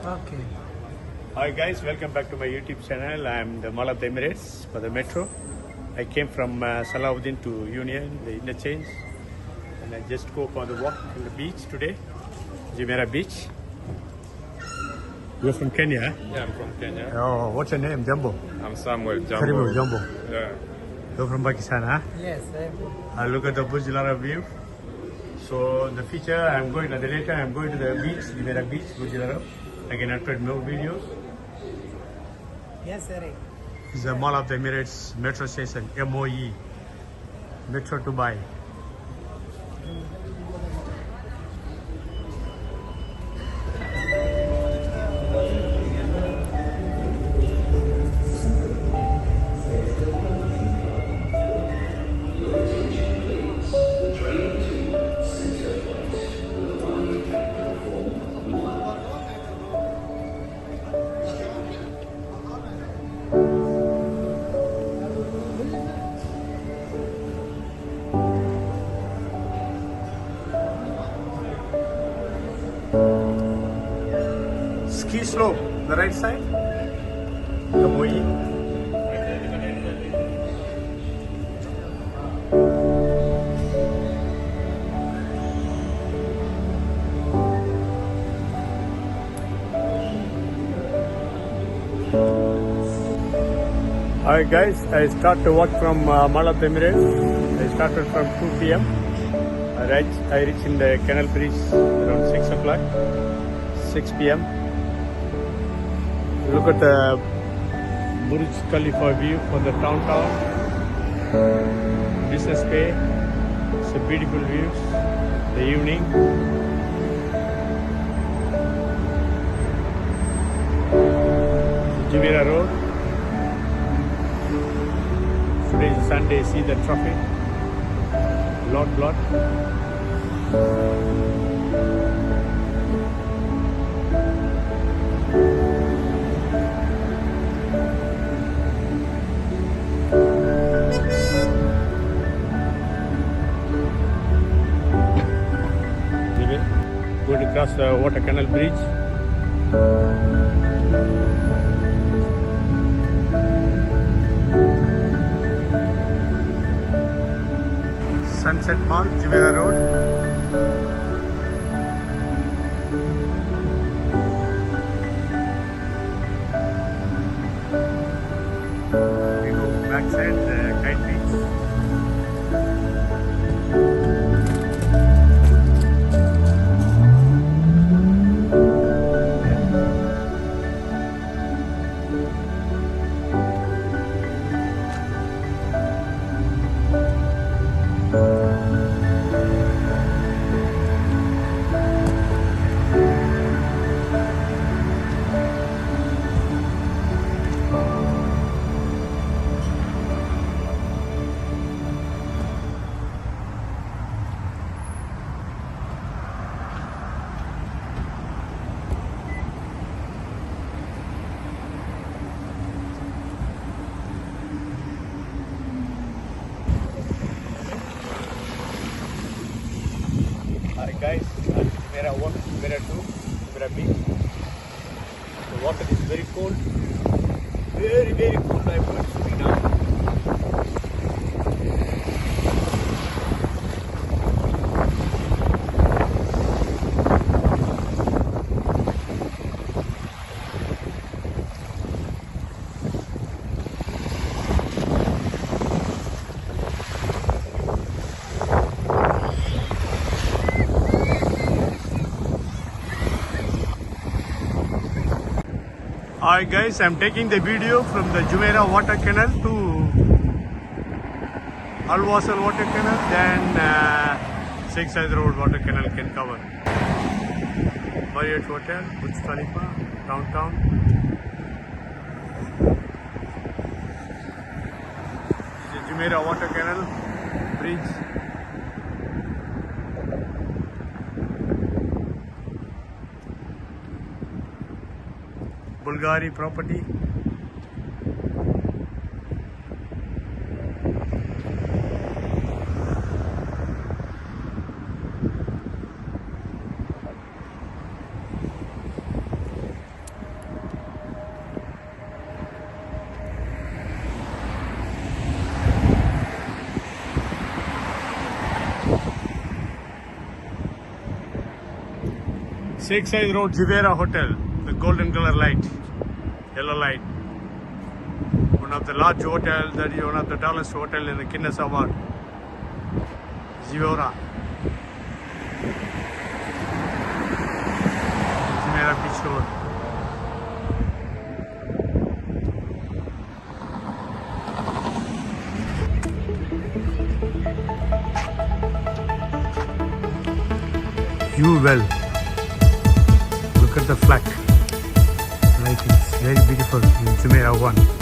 Okay. Hi guys, welcome back to my YouTube channel. I'm the Mall of the Emirates for the metro. I came from Salahuddin to Union, the interchange, and I just go for the walk on the beach today, Jumeirah Beach. You're from Kenya? Yeah, I'm from Kenya. Oh, what's your name? Jumbo? I'm Samuel Karibu, Jumbo. Yeah. You're from Pakistan, huh? Yes, I am. Look at the Burj Al Arab view. So in the future, I'm going to the beach, Jumeirah Beach, Burj Al Arab. I can upload more videos. Yes, sir. It's the Mall of the Emirates metro station, MOE, Metro Dubai. Ski slope, the right side, the MOE. Alright guys, I start to walk from Mall of the Emirates. I started from 2 p.m. I reach in the Canal Bridge around 6 o'clock, 6 p.m. Look at the Burj Khalifa view for the downtown, Business Bay. It's a beautiful views, the evening. Jumeirah Road. Today is Sunday, see the traffic. Lot. Going to cross the water canal bridge. Sunset Mall, Jumeirah Road. We go backside the Kite Beach. Alright guys, Jumeirah 1, Jumeirah 2, Jumeirah Beach. The water is very cold. Very cold. I'm going swimming now. Alright guys, I'm taking the video from the Jumeirah water canal to Al Wasl water canal, then Sheikh Zayed Road water canal can cover. Marriott Hotel, Burj Khalifa, downtown. This is Jumeirah water canal bridge. Bulgari property. Beachside Road, Jumeirah Hotel, the golden color light, yellow light. One of the large hotels, that is one of the tallest hotel in the Guinness Award. Jumeirah. Jumeirah Beach Road. You well. Look at the flag. Lighting is very beautiful in Jumeirah 1.